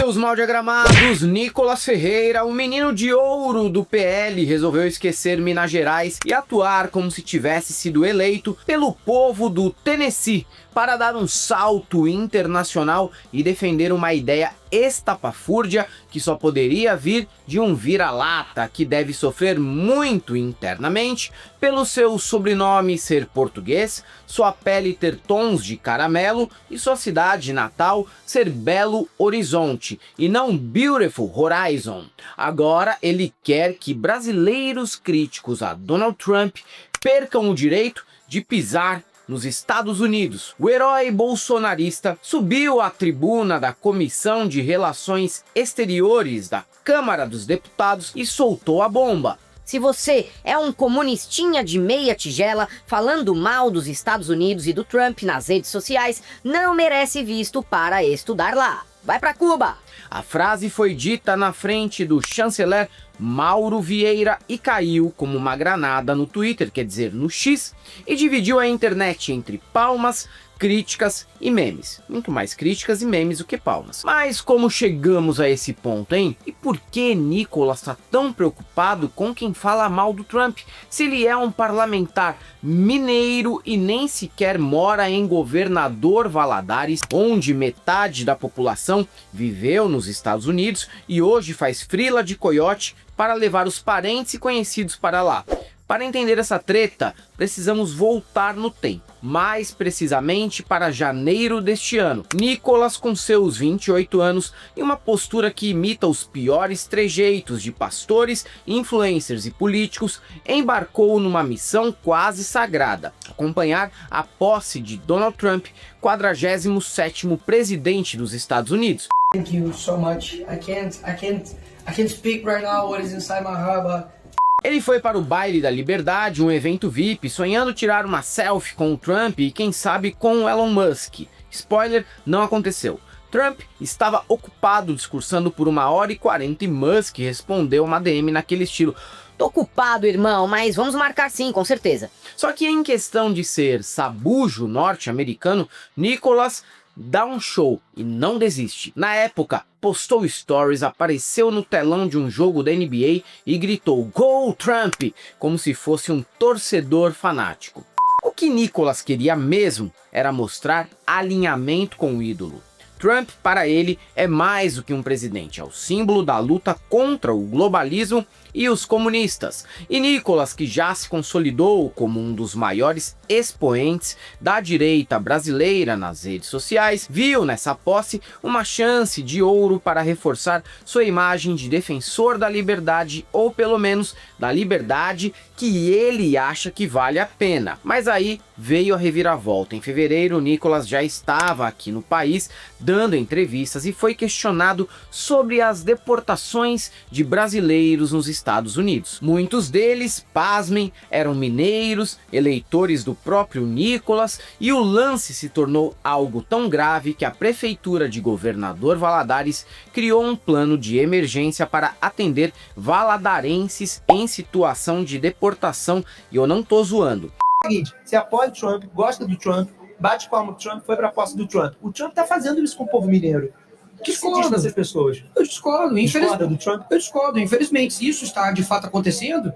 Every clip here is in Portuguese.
Seus mal diagramados, Nicolas Ferreira, o menino de ouro do PL, resolveu esquecer Minas Gerais e atuar como se tivesse sido eleito pelo povo do Tennessee para dar um salto internacional e defender uma ideia estapafúrdia que só poderia vir de um vira-lata que deve sofrer muito internamente pelo seu sobrenome ser português, sua pele ter tons de caramelo e sua cidade natal ser Belo Horizonte e não Beautiful Horizon. Agora ele quer que brasileiros críticos a Donald Trump percam o direito de pisar nos Estados Unidos. O herói bolsonarista subiu à tribuna da Comissão de Relações Exteriores da Câmara dos Deputados e soltou a bomba. Se você é um comunistinha de meia tigela falando mal dos Estados Unidos e do Trump nas redes sociais, não merece visto para estudar lá. Vai pra Cuba! A frase foi dita na frente do chanceler Mauro Vieira e caiu como uma granada no Twitter, quer dizer, no X, e dividiu a internet entre palmas, críticas e memes. Muito mais críticas e memes do que palmas. Mas como chegamos a esse ponto, hein? E por que Nicolas está tão preocupado com quem fala mal do Trump, se ele é um parlamentar mineiro e nem sequer mora em Governador Valadares, onde metade da população viveu nos Estados Unidos e hoje faz frila de coiote para levar os parentes e conhecidos para lá? Para entender essa treta, precisamos voltar no tempo, mais precisamente para janeiro deste ano. Nicolas, com seus 28 anos e uma postura que imita os piores trejeitos de pastores, influencers e políticos, embarcou numa missão quase sagrada: acompanhar a posse de Donald Trump, 47º presidente dos Estados Unidos. Thank you so much. I can't speak right now what is inside my heart, but Ele foi para o Baile da Liberdade, um evento VIP, sonhando tirar uma selfie com o Trump e quem sabe com o Elon Musk. Spoiler, não aconteceu. Trump estava ocupado discursando por 1h40 e Musk respondeu uma DM naquele estilo: Tô ocupado, irmão, mas vamos marcar sim, com certeza. Só que em questão de ser sabujo norte-americano, Nicolas dá um show e não desiste. Na época, postou stories, apareceu no telão de um jogo da NBA e gritou "Go Trump!", como se fosse um torcedor fanático. O que Nicolas queria mesmo era mostrar alinhamento com o ídolo. Trump, para ele, é mais do que um presidente, é o símbolo da luta contra o globalismo e os comunistas. E Nicolas, que já se consolidou como um dos maiores expoentes da direita brasileira nas redes sociais, viu nessa posse uma chance de ouro para reforçar sua imagem de defensor da liberdade, ou pelo menos da liberdade que ele acha que vale a pena. Mas aí veio a reviravolta. Em fevereiro, Nicolas já estava aqui no país dando entrevistas e foi questionado sobre as deportações de brasileiros nos Estados Unidos. Muitos deles, pasmem, eram mineiros, eleitores do próprio Nicolas, e o lance se tornou algo tão grave que a prefeitura de Governador Valadares criou um plano de emergência para atender valadarenses em situação de deportação, e eu não tô zoando. Seguinte, você apoia o Trump, gosta do Trump, bate palma do Trump, foi pra posse do Trump. O Trump tá fazendo isso com o povo mineiro. O que se diz dessas pessoas? eu discordo. Discorda do Trump? Eu discordo. Infelizmente, se isso está de fato acontecendo,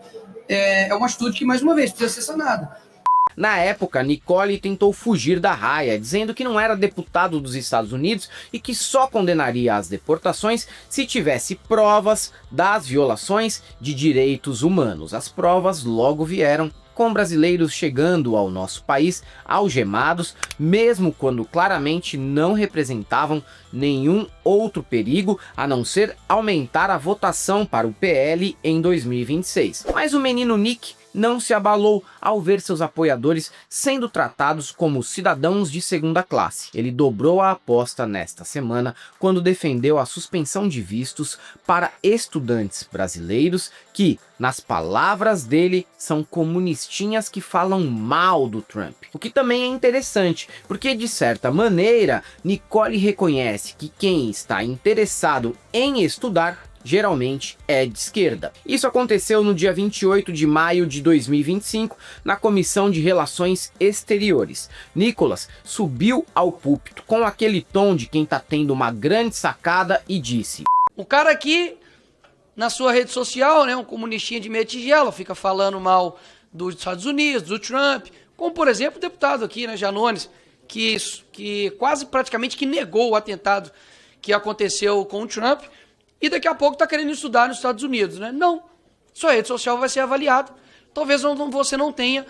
é uma atitude que, mais uma vez, precisa ser sanada. Na época, Nicole tentou fugir da raia, dizendo que não era deputado dos Estados Unidos e que só condenaria as deportações se tivesse provas das violações de direitos humanos. As provas logo vieram, com brasileiros chegando ao nosso país algemados, mesmo quando claramente não representavam nenhum outro perigo a não ser aumentar a votação para o PL em 2026. Mas o menino Nick não se abalou ao ver seus apoiadores sendo tratados como cidadãos de segunda classe. Ele dobrou a aposta nesta semana quando defendeu a suspensão de vistos para estudantes brasileiros que, nas palavras dele, são comunistinhas que falam mal do Trump. O que também é interessante, porque de certa maneira, Nicole reconhece que quem está interessado em estudar geralmente é de esquerda. Isso aconteceu no dia 28 de maio de 2025, na Comissão de Relações Exteriores. Nicholas subiu ao púlpito com aquele tom de quem tá tendo uma grande sacada e disse: "O cara aqui, na sua rede social, né, um comunistinha de meia tigela, fica falando mal dos Estados Unidos, do Trump, como por exemplo o deputado aqui, né, Janones, que quase praticamente que negou o atentado que aconteceu com o Trump, e daqui a pouco está querendo estudar nos Estados Unidos, né? Não, sua rede social vai ser avaliada, talvez você não tenha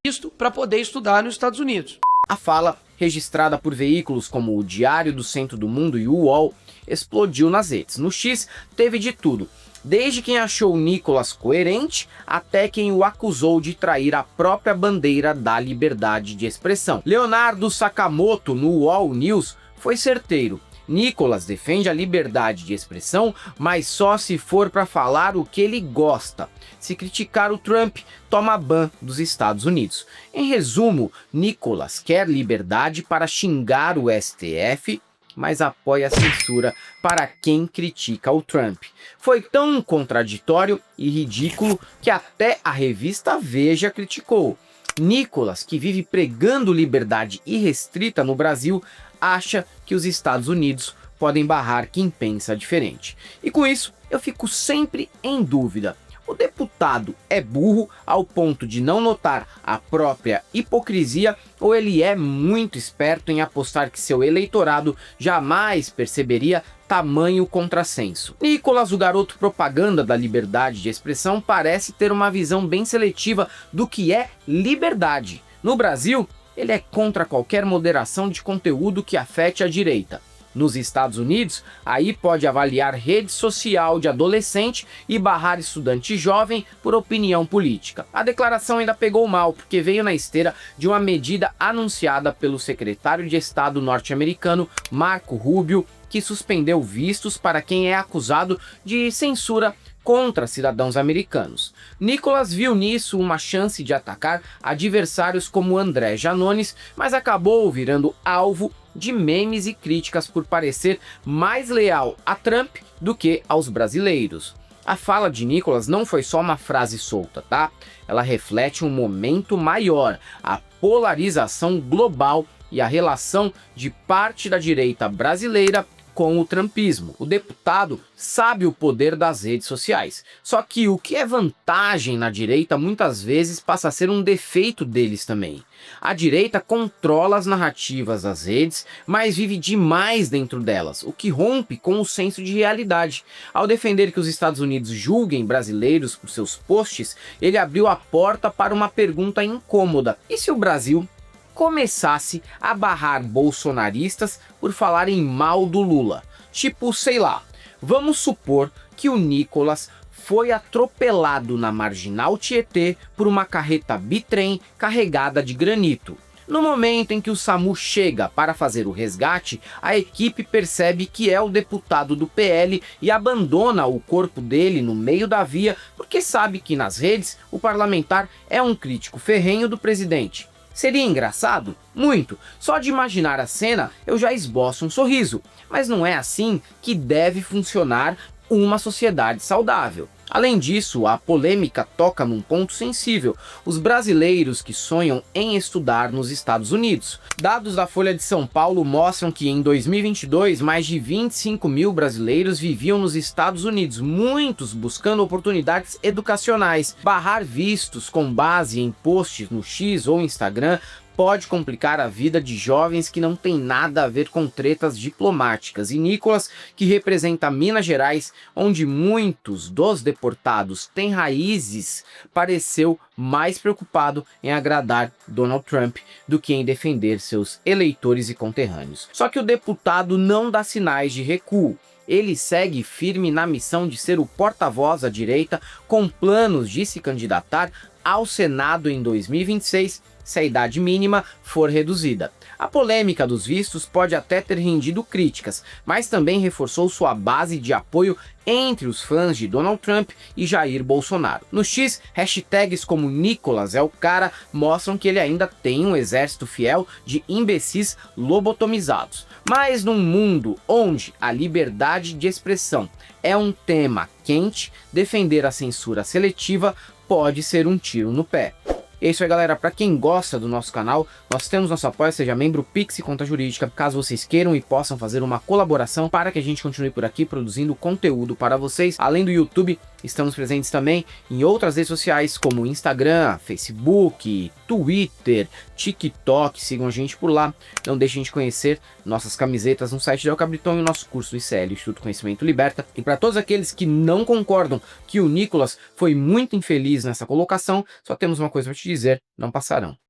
visto para poder estudar nos Estados Unidos." A fala, registrada por veículos como o Diário do Centro do Mundo e o UOL, explodiu nas redes. No X teve de tudo, desde quem achou Nicholas coerente até quem o acusou de trair a própria bandeira da liberdade de expressão. Leonardo Sakamoto, no UOL News, foi certeiro. Nicholas defende a liberdade de expressão, mas só se for para falar o que ele gosta. Se criticar o Trump, toma ban dos Estados Unidos. Em resumo, Nicholas quer liberdade para xingar o STF, mas apoia a censura para quem critica o Trump. Foi tão contraditório e ridículo que até a revista Veja criticou. Nicholas, que vive pregando liberdade irrestrita no Brasil, acha que os Estados Unidos podem barrar quem pensa diferente. E com isso, eu fico sempre em dúvida. O deputado é burro ao ponto de não notar a própria hipocrisia, ou ele é muito esperto em apostar que seu eleitorado jamais perceberia tamanho contrassenso? Nicholas, o garoto propaganda da liberdade de expressão, parece ter uma visão bem seletiva do que é liberdade. No Brasil, ele é contra qualquer moderação de conteúdo que afete a direita. Nos Estados Unidos, aí pode avaliar rede social de adolescente e barrar estudante jovem por opinião política. A declaração ainda pegou mal, porque veio na esteira de uma medida anunciada pelo secretário de Estado norte-americano Marco Rubio, que suspendeu vistos para quem é acusado de censura contra cidadãos americanos. Nicholas viu nisso uma chance de atacar adversários como André Janones, mas acabou virando alvo de memes e críticas por parecer mais leal a Trump do que aos brasileiros. A fala de Nicholas não foi só uma frase solta, tá? Ela reflete um momento maior, a polarização global e a relação de parte da direita brasileira com o trumpismo. O deputado sabe o poder das redes sociais, só que o que é vantagem na direita muitas vezes passa a ser um defeito deles também. A direita controla as narrativas das redes, mas vive demais dentro delas, o que rompe com o senso de realidade. Ao defender que os Estados Unidos julguem brasileiros por seus posts, ele abriu a porta para uma pergunta incômoda: e se o Brasil começasse a barrar bolsonaristas por falarem mal do Lula? Tipo, sei lá, vamos supor que o Nicholas foi atropelado na Marginal Tietê por uma carreta bitrem carregada de granito. No momento em que o SAMU chega para fazer o resgate, a equipe percebe que é o deputado do PL e abandona o corpo dele no meio da via porque sabe que nas redes o parlamentar é um crítico ferrenho do presidente. Seria engraçado? Muito. Só de imaginar a cena eu já esboço um sorriso. Mas não é assim que deve funcionar uma sociedade saudável. Além disso, a polêmica toca num ponto sensível: os brasileiros que sonham em estudar nos Estados Unidos. Dados da Folha de São Paulo mostram que em 2022, mais de 25 mil brasileiros viviam nos Estados Unidos, muitos buscando oportunidades educacionais. Barrar vistos com base em posts no X ou Instagram pode complicar a vida de jovens que não tem nada a ver com tretas diplomáticas. E Nicholas, que representa Minas Gerais, onde muitos dos deportados têm raízes, pareceu mais preocupado em agradar Donald Trump do que em defender seus eleitores e conterrâneos. Só que o deputado não dá sinais de recuo. Ele segue firme na missão de ser o porta-voz da direita, com planos de se candidatar ao Senado em 2026, se a idade mínima for reduzida. A polêmica dos vistos pode até ter rendido críticas, mas também reforçou sua base de apoio entre os fãs de Donald Trump e Jair Bolsonaro. No X, hashtags como Nicolas é o cara mostram que ele ainda tem um exército fiel de imbecis lobotomizados. Mas num mundo onde a liberdade de expressão é um tema quente, defender a censura seletiva pode ser um tiro no pé. É isso aí, galera. Para quem gosta do nosso canal, nós temos nosso apoio, seja membro Pix e Conta Jurídica, caso vocês queiram e possam fazer uma colaboração para que a gente continue por aqui produzindo conteúdo para vocês. Além do YouTube, estamos presentes também em outras redes sociais como Instagram, Facebook, Twitter, TikTok. Sigam a gente por lá. Não deixem de conhecer nossas camisetas no site da El Cabriton e o nosso curso do ICL, Instituto Conhecimento Liberta. E para todos aqueles que não concordam que o Nicolas foi muito infeliz nessa colocação, só temos uma coisa para te dizer: não passarão.